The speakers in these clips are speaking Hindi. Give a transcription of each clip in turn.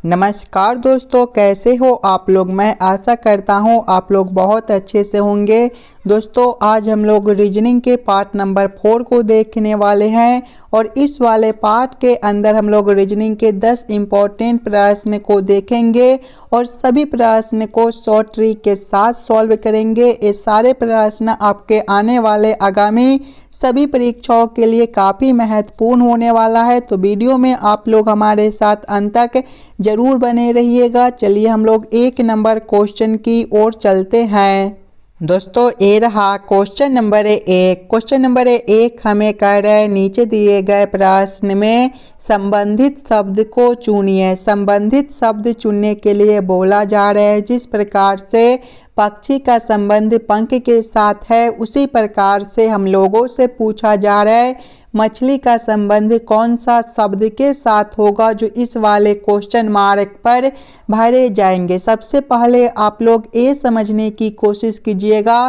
नमस्कार दोस्तों, कैसे हो आप लोग। मैं आशा करता हूँ आप लोग बहुत अच्छे से होंगे। दोस्तों आज हम लोग रीजनिंग के पार्ट नंबर 4 को देखने वाले हैं और इस वाले पार्ट के अंदर हम लोग रीजनिंग के 10 इम्पोर्टेंट प्रश्न को देखेंगे और सभी प्रश्न को शॉर्ट ट्रिक के साथ सॉल्व करेंगे। ये सारे प्रश्न आपके आने वाले आगामी सभी परीक्षाओं के लिए काफ़ी महत्वपूर्ण होने वाला है, तो वीडियो में आप लोग हमारे साथ अंत तक जरूर बने रहिएगा। चलिए हम लोग 1 नंबर क्वेश्चन की ओर चलते हैं। दोस्तों ये रहा क्वेश्चन नंबर 1। क्वेश्चन नंबर 1 हमें कह रहा है नीचे दिए गए प्रश्न में संबंधित शब्द को चुनिए। संबंधित शब्द चुनने के लिए बोला जा रहा है जिस प्रकार से पक्षी का संबंध पंख के साथ है उसी प्रकार से हम लोगों से पूछा जा रहा है मछली का संबंध कौन सा शब्द के साथ होगा जो इस वाले क्वेश्चन मार्क पर भरे जाएंगे। सबसे पहले आप लोग ये समझने की कोशिश कीजिएगा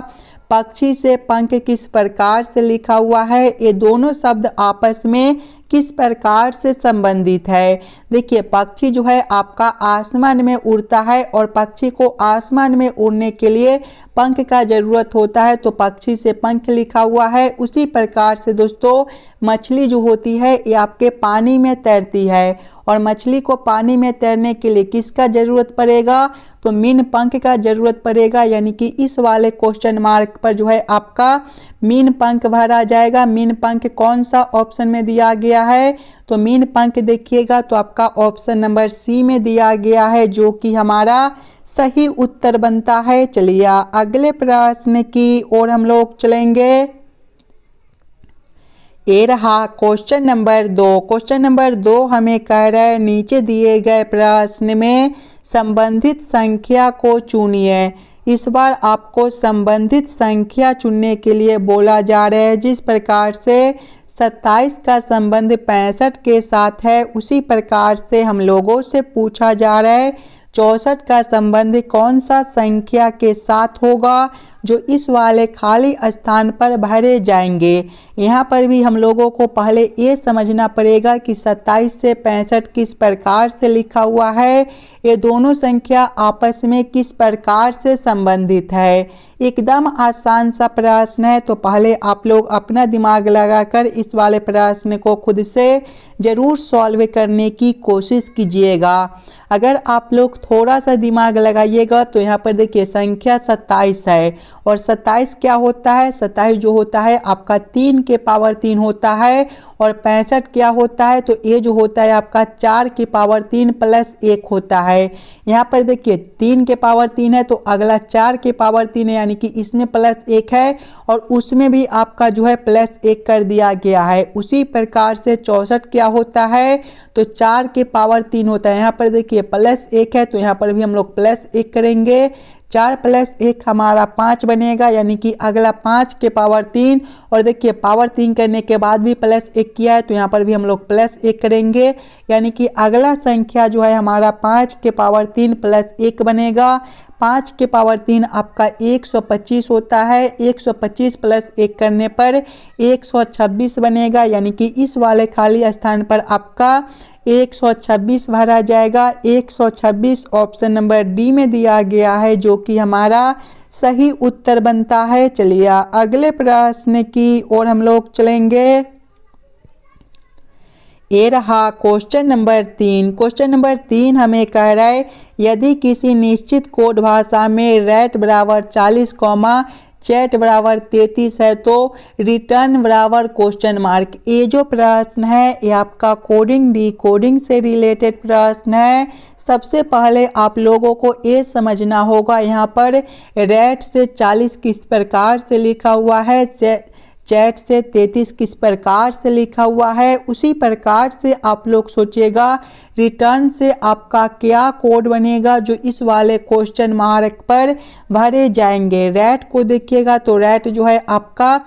पक्षी से पंख किस प्रकार से लिखा हुआ है, ये दोनों शब्द आपस में किस प्रकार से संबंधित है। देखिए पक्षी जो है आपका आसमान में उड़ता है और पक्षी को आसमान में उड़ने के लिए पंख का ज़रूरत होता है, तो पक्षी से पंख लिखा हुआ है। उसी प्रकार से दोस्तों मछली जो होती है ये आपके पानी में तैरती है और मछली को पानी में तैरने के लिए किसका ज़रूरत पड़ेगा, तो मीन पंख का ज़रूरत पड़ेगा। यानी कि इस वाले क्वेश्चन मार्क पर जो है आपका मीन पंख भरा जाएगा। मीन पंख कौन सा ऑप्शन में दिया गया है, तो मीन पंख देखिएगा तो आपका ऑप्शन नंबर सी में दिया गया है जो कि हमारा सही उत्तर बनता है। चलिए अगले प्रश्न की ओर हम लोग चलेंगे। ये रहा क्वेश्चन नंबर 2। क्वेश्चन नंबर 2 हमें कह रहा है नीचे दिए गए प्रश्न में संबंधित संख्या को चुनिए। इस बार आपको संबंधित संख्या चुनने के लिए बोला जा रहा है जिस प्रकार से 27 का संबंध 65 के साथ है उसी प्रकार से हम लोगों से पूछा जा रहा है 64 का संबंध कौन सा संख्या के साथ होगा जो इस वाले खाली स्थान पर भरे जाएंगे। यहाँ पर भी हम लोगों को पहले ये समझना पड़ेगा कि 27 से 65 किस प्रकार से लिखा हुआ है, ये दोनों संख्या आपस में किस प्रकार से संबंधित है। एकदम आसान सा प्रश्न है, तो पहले आप लोग अपना दिमाग लगाकर इस वाले प्रश्न को खुद से ज़रूर सॉल्व करने की कोशिश कीजिएगा। अगर आप लोग थोड़ा सा दिमाग लगाइएगा तो यहाँ पर देखिए संख्या 27 है और 27 क्या होता है, 27 जो होता है आपका 3 के पावर 3 होता है और 65 क्या होता है, तो ये जो होता है आपका 4 के पावर 3 प्लस 1 होता है। यहाँ पर देखिए 3 के पावर 3 है तो अगला 4 के पावर 3 है, यानी कि इसमें प्लस 1 है और उसमें भी आपका जो है प्लस 1 कर दिया गया है। उसी प्रकार से 64 क्या होता है, तो 4 के पावर 3 होता है। यहाँ पर देखिए प्लस 1 है तो यहाँ पर भी हम लोग प्लस 1 करेंगे। 4 प्लस 1 हमारा 5 बनेगा, यानी कि अगला 5 के पावर 3 और देखिए पावर 3 करने के बाद भी प्लस 1 किया है तो यहाँ पर भी हम लोग प्लस 1 करेंगे, यानी कि अगला संख्या जो है हमारा 5 के पावर 3 प्लस 1 बनेगा। 5 के पावर 3 आपका 125 होता है। 125 प्लस 1 करने पर 126 बनेगा, यानी कि इस वाले खाली स्थान पर आपका 126 भरा जाएगा। 126 ऑप्शन नंबर डी में दिया गया है जो कि हमारा सही उत्तर बनता है। चलिए अगले प्रश्न की ओर हम लोग चलेंगे। ये रहा क्वेश्चन नंबर 3। क्वेश्चन नंबर 3 हमें कह रहा है यदि किसी निश्चित कोड भाषा में रैट बराबर 40 कॉमा चैट बराबर 33 है तो रिटर्न बराबर क्वेश्चन मार्क। ये जो प्रश्न है ये आपका कोडिंग डिकोडिंग से रिलेटेड प्रश्न है। सबसे पहले आप लोगों को ये समझना होगा यहाँ पर रैट से 40 किस प्रकार से लिखा हुआ है, चैट से 33 किस प्रकार से लिखा हुआ है। उसी प्रकार से आप लोग सोचिएगा रिटर्न से आपका क्या कोड बनेगा जो इस वाले क्वेश्चन मार्क पर भरे जाएंगे। रैट को देखिएगा तो रैट जो है आपका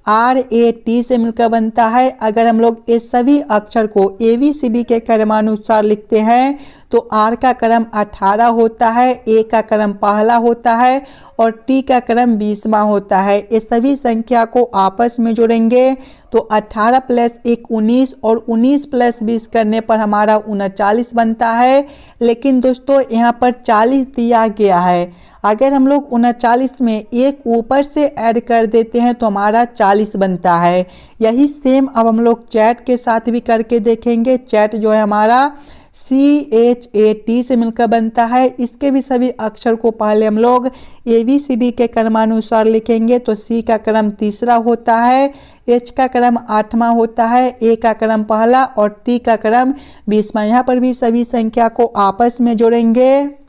RAT से मिलकर बनता है। अगर हम लोग ये सभी अक्षर को ABCD के क्रमानुसार लिखते हैं तो आर का क्रम 18 होता है, ए का क्रम पहला होता है और टी का क्रम 20वां होता है। ये सभी संख्या को आपस में जोड़ेंगे तो 18 प्लस 1 19 और 19 प्लस 20 करने पर हमारा 39 बनता है। लेकिन दोस्तों यहाँ पर 40 दिया गया है, अगर हम लोग 39 में एक ऊपर से ऐड कर देते हैं तो हमारा 40 बनता है। यही सेम अब हम लोग चैट के साथ भी करके देखेंगे। चैट जो है हमारा CHAT से मिलकर बनता है। इसके भी सभी अक्षर को पहले हम लोग ABCD के क्रमानुसार लिखेंगे तो C का क्रम तीसरा होता है, H का क्रम 8वां होता है, A का क्रम पहला और T का क्रम 20वां। यहाँ पर भी सभी संख्या को आपस में जोड़ेंगे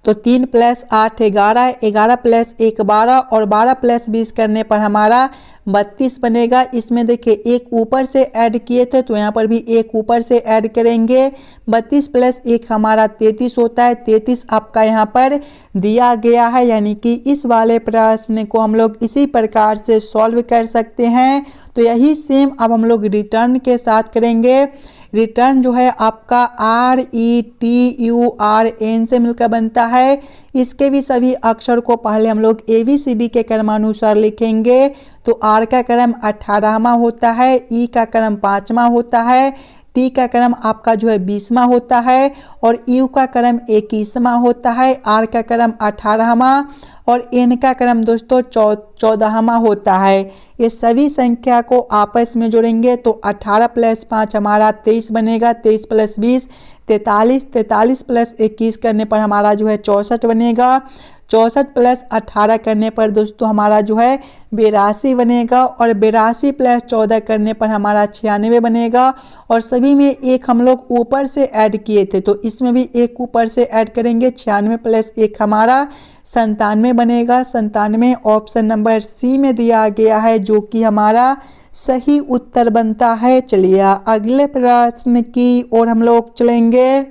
तो 3 प्लस 8 11, 11 प्लस 1 12 और 12 प्लस 20 करने पर हमारा 32 बनेगा। इसमें देखिए एक ऊपर से ऐड किए थे तो यहाँ पर भी एक ऊपर से ऐड करेंगे। 32 प्लस 1 हमारा 33 होता है। 33 आपका यहाँ पर दिया गया है, यानी कि इस वाले प्रश्न को हम लोग इसी प्रकार से सॉल्व कर सकते हैं। तो यही सेम अब हम लोग रिटर्न के साथ करेंगे। रिटर्न जो है आपका RETURN से मिलकर बनता है। इसके भी सभी अक्षर को पहले हम लोग ABCD के क्रमानुसार लिखेंगे तो R का क्रम 18वां होता है, E का क्रम 5वां होता है, T का क्रम आपका जो है 20वां होता है और U का क्रम 21वां होता है, R का क्रम 18वां और N का क्रम दोस्तों 14वां होता है। ये सभी संख्या को आपस में जोड़ेंगे तो 18 प्लस 5 हमारा 23 बनेगा, 23 प्लस 20 43, 43 प्लस 21 करने पर हमारा जो है 64 बनेगा, 64 प्लस 18 करने पर दोस्तों हमारा जो है 82 बनेगा और 82 प्लस 14 करने पर हमारा 96 बनेगा। और सभी में एक हम लोग ऊपर से ऐड किए थे तो इसमें भी एक ऊपर से ऐड करेंगे। 96 प्लस 1 हमारा 97 बनेगा। 97 ऑप्शन नंबर C में दिया गया है जो कि हमारा सही उत्तर बनता है। चलिए अगले प्रश्न की ओर हम लोग चलेंगे।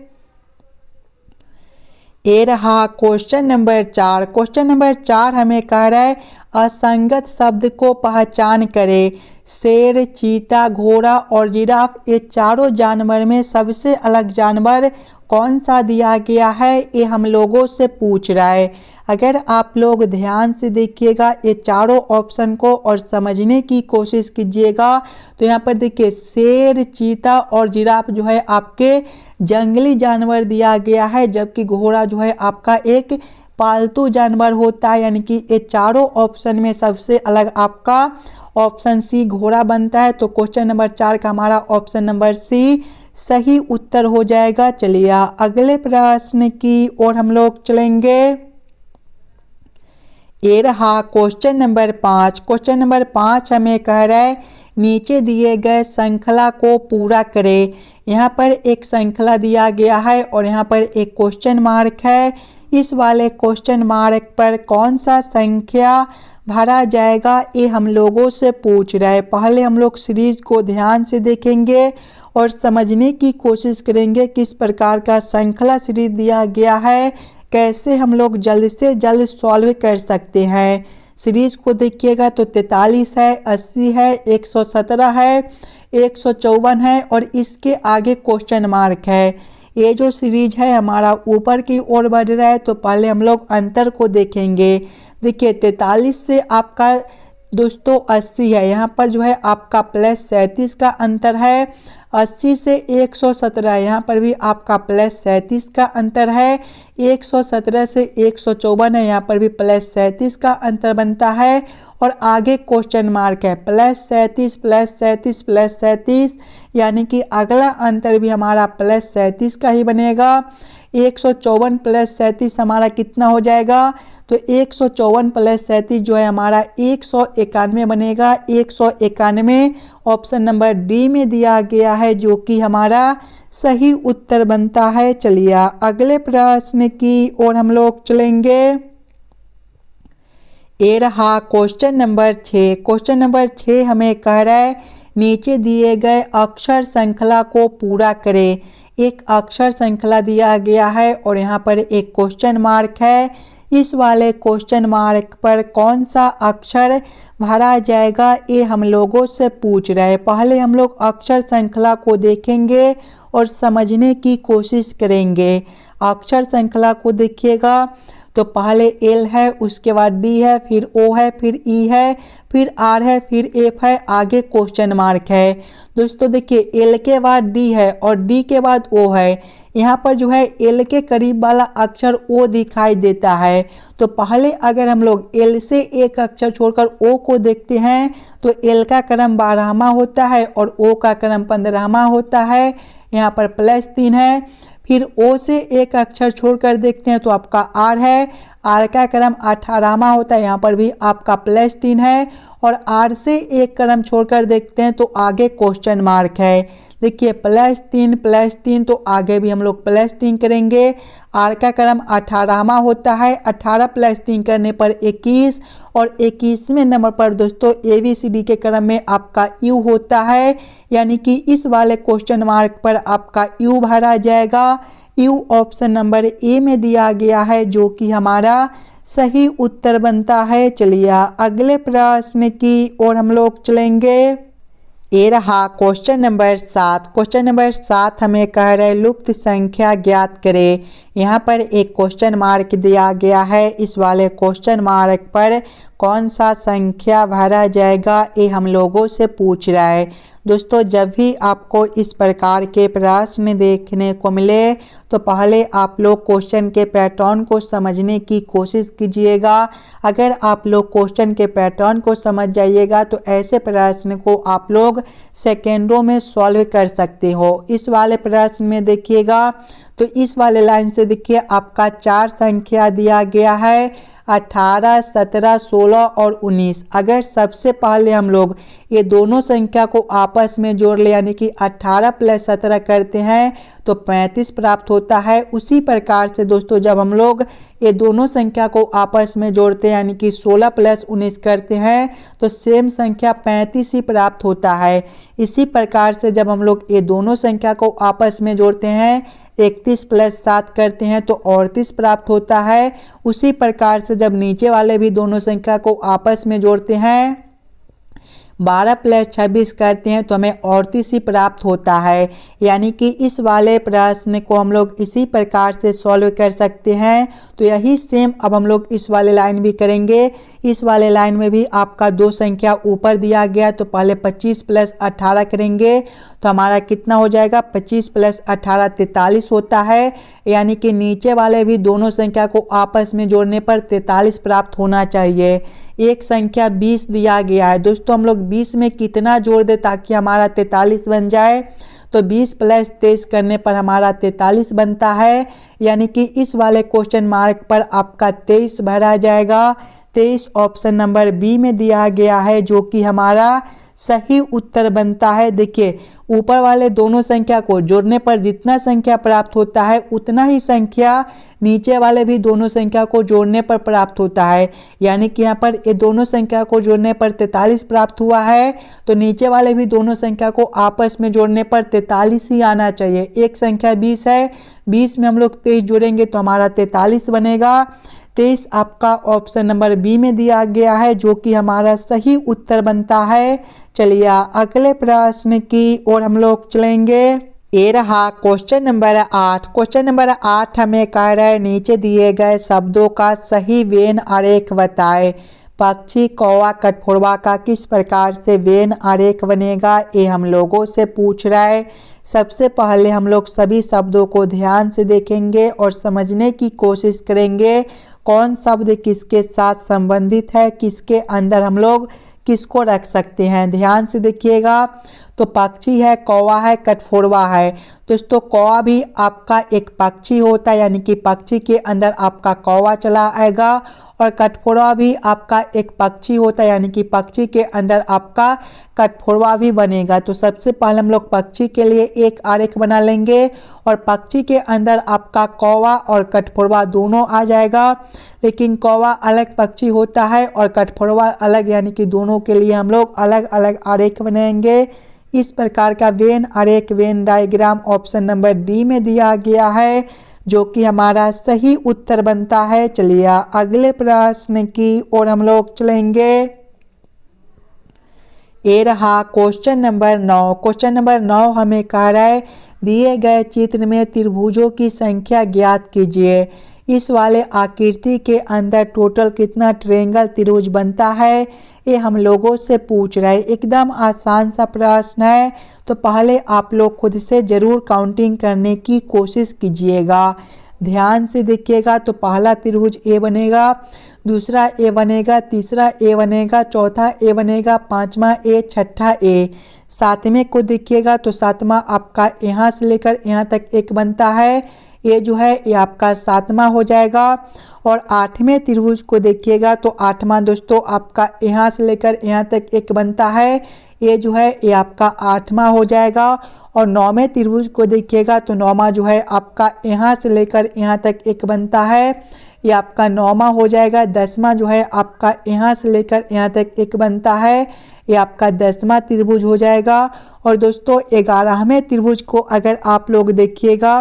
ये रहा क्वेश्चन नंबर 4। क्वेश्चन नंबर 4 हमें कह रहा है असंगत शब्द को पहचान करें। शेर, चीता, घोड़ा और जिराफ ये चारों जानवर में सबसे अलग जानवर कौन सा दिया गया है, ये हम लोगों से पूछ रहा है। अगर आप लोग ध्यान से देखिएगा ये चारों ऑप्शन को और समझने की कोशिश कीजिएगा तो यहाँ पर देखिए शेर, चीता और जिराफ जो है आपके जंगली जानवर दिया गया है, जबकि घोड़ा जो है आपका एक पालतू जानवर होता है। यानी कि ये चारों ऑप्शन में सबसे अलग आपका ऑप्शन C घोड़ा बनता है। तो क्वेश्चन नंबर 4 का हमारा ऑप्शन नंबर C सही उत्तर हो जाएगा। चलिए अगले प्रश्न की ओर हम लोग चलेंगे। ये रहा क्वेश्चन नंबर 5। क्वेश्चन नंबर 5 हमें कह रहा है नीचे दिए गए श्रृंखला को पूरा करें। यहाँ पर एक श्रृंखला दिया गया है और यहाँ पर एक क्वेश्चन मार्क है। इस वाले क्वेश्चन मार्क पर कौन सा संख्या भरा जाएगा ये हम लोगों से पूछ रहा है। पहले हम लोग सीरीज को ध्यान से देखेंगे और समझने की कोशिश करेंगे किस प्रकार का श्रृंखला सीरीज दिया गया है, कैसे हम लोग जल्द से जल्द सॉल्व कर सकते हैं। सीरीज को देखिएगा तो 43 है, 80 है, 117 है, 154 है और इसके आगे क्वेश्चन मार्क है। ये जो सीरीज है हमारा ऊपर की ओर बढ़ रहा है तो पहले हम लोग अंतर को देखेंगे। देखिए 43 से आपका दोस्तों 80 है, यहाँ पर जो है आपका प्लस 37 का अंतर है। 80 से 117 यहाँ पर भी आपका प्लस 37 का अंतर है। 117 से 154 है, यहाँ पर भी प्लस 37 का अंतर बनता है और आगे क्वेश्चन मार्क है प्लस 37 प्लस 37 प्लस 37, यानी कि अगला अंतर भी हमारा प्लस 37 का ही बनेगा। 154 प्लस 37 हमारा कितना हो जाएगा, तो 154 प्लस 37 जो है हमारा 191 बनेगा। 191 ऑप्शन नंबर डी में दिया गया है जो कि हमारा सही उत्तर बनता है। चलिए अगले प्रश्न की ओर हम लोग चलेंगे। ये रहा क्वेश्चन नंबर 6। क्वेश्चन नंबर 6 हमें कह रहा है नीचे दिए गए अक्षर श्रृंखला को पूरा करें। एक अक्षर श्रृंखला दिया गया है और यहाँ पर एक क्वेश्चन मार्क है। इस वाले क्वेश्चन मार्क पर कौन सा अक्षर भरा जाएगा ये हम लोगों से पूछ रहे हैं। पहले हम लोग अक्षर श्रृंखला को देखेंगे और समझने की कोशिश करेंगे। अक्षर श्रृंखला को देखिएगा तो पहले एल है, उसके बाद डी है, फिर ओ है, फिर ई है, फिर आर है, फिर एफ है, आगे क्वेश्चन मार्क है। दोस्तों देखिए एल के बाद डी है और डी के बाद ओ है। यहाँ पर जो है एल के करीब वाला अक्षर ओ दिखाई देता है। तो पहले अगर हम लोग एल से एक अक्षर छोड़कर ओ को देखते हैं तो एल का क्रम 12वां होता है और ओ का क्रम 15वां होता है। यहाँ पर +3 है। फिर ओ से एक अक्षर छोड़कर देखते हैं तो आपका आर है, आर का क्रम 18वां होता है, यहाँ पर भी आपका +3 है। और आर से एक क्रम छोड़कर देखते हैं तो आगे क्वेश्चन मार्क है। देखिए +3 तो आगे भी हम लोग +3 करेंगे। आर का क्रम 18वां होता है, 18 + 3 करने पर 21 और 21वें नंबर पर दोस्तों ABCD के क्रम में आपका यू होता है, यानी कि इस वाले क्वेश्चन मार्क पर आपका यू भरा जाएगा। यू ऑप्शन नंबर ए में दिया गया है जो कि हमारा सही उत्तर बनता है। चलिए अगले प्रश्न की ओर हम लोग चलेंगे। ये रहा क्वेश्चन नंबर 7। क्वेश्चन नंबर 7 हमें कह रहे लुप्त संख्या ज्ञात करें। यहाँ पर एक क्वेश्चन मार्क दिया गया है। इस वाले क्वेश्चन मार्क पर कौन सा संख्या भरा जाएगा ये हम लोगों से पूछ रहा है। दोस्तों जब भी आपको इस प्रकार के प्रश्न देखने को मिले तो पहले आप लोग क्वेश्चन के पैटर्न को समझने की कोशिश कीजिएगा। अगर आप लोग क्वेश्चन के पैटर्न को समझ जाइएगा तो ऐसे प्रश्न को आप लोग सेकेंडों में सॉल्व कर सकते हो। इस वाले प्रश्न में देखिएगा तो इस वाले लाइन से देखिए आपका 4 संख्या दिया गया है, 18, 17, 16 और 19। अगर सबसे पहले हम लोग ये दोनों संख्या को आपस में जोड़ ले यानी कि 18 + 17 करते हैं तो 35 प्राप्त होता है। उसी प्रकार से दोस्तों जब हम लोग ये दोनों संख्या को आपस में जोड़ते हैं यानी कि 16 + 19 करते हैं तो सेम संख्या 35 ही प्राप्त होता है। इसी प्रकार से जब हम लोग ये दोनों संख्या को आपस में जोड़ते हैं 31 + 7 करते हैं तो 38 प्राप्त होता है। उसी प्रकार से जब नीचे वाले भी दोनों संख्या को आपस में जोड़ते हैं 12 + 26 करते हैं तो हमें 38 ही प्राप्त होता है। यानी कि इस वाले प्रश्न को हम लोग इसी प्रकार से सॉल्व कर सकते हैं। तो यही सेम अब हम लोग इस वाले लाइन भी करेंगे। इस वाले लाइन में भी आपका 2 संख्या ऊपर दिया गया तो पहले 25 + 18 करेंगे तो हमारा कितना हो जाएगा 25 + 18 43 होता है। यानी कि नीचे वाले भी दोनों संख्या को आपस में जोड़ने पर 43 प्राप्त होना चाहिए। एक संख्या 20 दिया गया है। दोस्तों हम लोग 20 में कितना जोड़ दे ताकि हमारा 43 बन जाए तो 20 + 23 करने पर हमारा 43 बनता है। यानी कि इस वाले क्वेश्चन मार्क पर आपका 23 भरा जाएगा। 23 ऑप्शन नंबर बी में दिया गया है जो कि हमारा सही उत्तर बनता है। देखिए ऊपर वाले दोनों संख्या को जोड़ने पर जितना संख्या प्राप्त होता है उतना ही संख्या नीचे वाले भी दोनों संख्या को जोड़ने पर प्राप्त होता है। यानी कि यहाँ पर ये दोनों संख्या को जोड़ने पर 43 प्राप्त हुआ है तो नीचे वाले भी दोनों संख्या को आपस में जोड़ने पर 43 ही आना चाहिए। एक संख्या 20 है, 20 में हम लोग 23 जोड़ेंगे तो हमारा 43 बनेगा। 23 आपका ऑप्शन नंबर बी में दिया गया है जो कि हमारा सही उत्तर बनता है। चलिए अगले प्रश्न की ओर हम लोग चलेंगे। ये रहा क्वेश्चन नंबर 8। क्वेश्चन नंबर 8 हमें कह रहा है नीचे दिए गए शब्दों का सही वेन आरेख बताएं। पक्षी, कौवा, कठफोड़वा का किस प्रकार से वेन आरेख बनेगा ये हम लोगों से पूछ रहा है। सबसे पहले हम लोग सभी शब्दों को ध्यान से देखेंगे और समझने की कोशिश करेंगे कौन शब्द किसके साथ संबंधित है, किसके अंदर हम लोग किसको रख सकते हैं। ध्यान से देखिएगा तो पक्षी है, कौवा है, कठफोड़वा है। दोस्तों कौवा भी आपका एक पक्षी होता है यानी कि पक्षी के अंदर आपका कौवा चला आएगा और कठफोड़वा भी आपका एक पक्षी होता है यानी कि पक्षी के अंदर आपका कठफोड़वा भी बनेगा। तो सबसे पहले हम लोग पक्षी के लिए एक आरेख बना लेंगे और पक्षी के अंदर आपका कौवा और कठफोड़वा दोनों आ जाएगा। लेकिन कौवा अलग पक्षी होता है और कठफोड़वा अलग, यानी कि दोनों के लिए हम लोग अलग अलग आरेख बनाएंगे। इस प्रकार का वेन आरेख Venn diagram option number D में दिया गया है, जो कि हमारा सही उत्तर बनता है। चलिए अगले प्रश्न की ओर हम लोग चलेंगे। ये रहा क्वेश्चन नंबर 9। क्वेश्चन नंबर 9 हमें कह रहा है दिए गए चित्र में त्रिभुजों की संख्या ज्ञात कीजिए। इस वाले आकृति के अंदर टोटल कितना ट्रायंगल त्रिभुज बनता है, ये हम लोगों से पूछ रहा है। एकदम आसान सा प्रश्न है, तो पहले आप लोग खुद से ज़रूर काउंटिंग करने की कोशिश कीजिएगा। ध्यान से देखिएगा तो पहला त्रिभुज ए बनेगा, दूसरा ए बनेगा, तीसरा ए बनेगा, चौथा ए बनेगा, पांचवा ए, छठा ए। सातवें को देखिएगा तो सातवां आपका यहाँ से लेकर यहाँ तक एक बनता है, ये जो है ये आपका सातवां हो जाएगा। और आठवें त्रिभुज को देखिएगा तो आठवां दोस्तों आपका यहाँ से लेकर यहाँ तक एक बनता है, ये जो है ये आपका आठवां हो जाएगा। और नौवें त्रिभुज को देखिएगा तो नौवां जो है आपका यहाँ से लेकर यहाँ तक एक बनता है, ये आपका नौवां हो जाएगा। 10वां जो है आपका यहाँ से लेकर यहाँ तक एक बनता है, ये आपका 10वां त्रिभुज हो जाएगा। और दोस्तों 11वें त्रिभुज को अगर आप लोग देखिएगा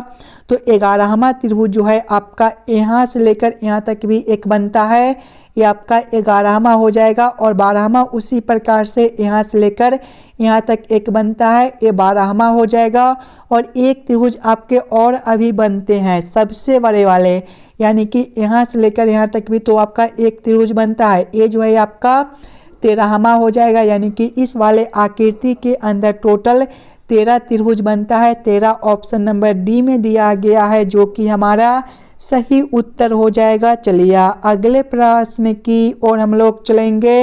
तो 11वां त्रिभुज जो है आपका यहाँ से लेकर यहाँ तक भी एक बनता है, ये आपका 11वां हो जाएगा। और 12वां उसी प्रकार से यहाँ से लेकर यहाँ तक एक बनता है, ये 12वां हो जाएगा। और एक त्रिभुज आपके और अभी बनते हैं सबसे बड़े वाले, यानी कि यहाँ से लेकर यहाँ तक भी तो आपका एक त्रिभुज बनता है, ये जो है आपका 13वां हो जाएगा। यानी कि इस वाले आकृति के अंदर टोटल 13 त्रिभुज बनता है। 13 ऑप्शन नंबर डी में दिया गया है, जो कि हमारा सही उत्तर हो जाएगा। चलिए अगले प्रश्न की ओर हम लोग चलेंगे।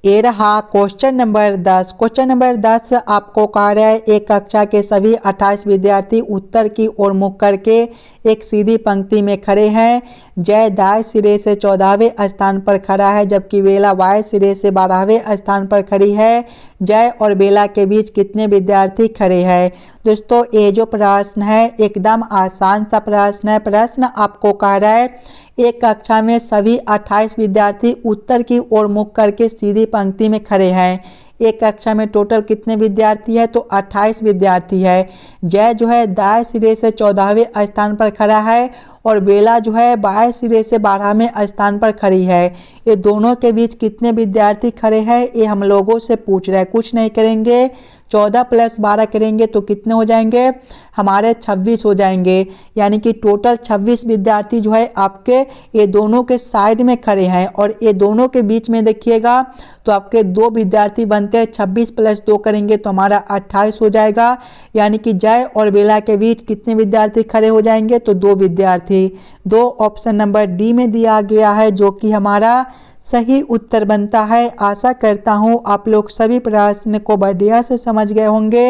ये रहा क्वेश्चन नंबर 10। क्वेश्चन नंबर 10 आपको कह रहा है एक कक्षा के सभी 28 विद्यार्थी उत्तर की ओर मुख करके एक सीधी पंक्ति में खड़े हैं। जय दाएं सिरे से 14वें स्थान पर खड़ा है, जबकि बेला बाएं सिरे से 12वें स्थान पर खड़ी है। जय और बेला के बीच कितने विद्यार्थी खड़े हैं। दोस्तों ये जो प्रश्न है एकदम आसान सा प्रश्न है। प्रश्न आपको कह रहा है एक कक्षा में सभी 28 विद्यार्थी उत्तर की ओर मुख करके सीधी पंक्ति में खड़े हैं। एक कक्षा में टोटल कितने विद्यार्थी है, तो 28 विद्यार्थी है। जय जो है दाएं सिरे से 14वें स्थान पर खड़ा है और बेला जो है बाएं सिरे से 12वें स्थान पर खड़ी है। ये दोनों के बीच कितने विद्यार्थी खड़े हैं ये हम लोगों से पूछ रहे हैं। कुछ नहीं करेंगे, 14 + 12 करेंगे तो कितने हो जाएंगे, हमारे 26 हो जाएंगे। यानी कि टोटल 26 विद्यार्थी जो है आपके ये दोनों के साइड में खड़े हैं। और ये दोनों के बीच में देखिएगा तो आपके 2 विद्यार्थी बनते हैं। 26 + 2 करेंगे तो हमारा 28 हो जाएगा। यानी कि जय और बेला के बीच कितने विद्यार्थी खड़े हो जाएंगे, तो 2 विद्यार्थी। 2 ऑप्शन नंबर डी में दिया गया है, जो कि हमारा सही उत्तर बनता है। आशा करता हूँ आप लोग सभी प्रश्न को बढ़िया से समझ गए होंगे।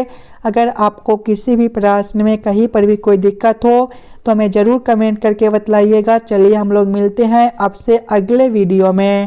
अगर आपको किसी भी प्रश्न में कहीं पर भी कोई दिक्कत हो तो हमें ज़रूर कमेंट करके बतलाइएगा। चलिए हम लोग मिलते हैं आपसे अगले वीडियो में।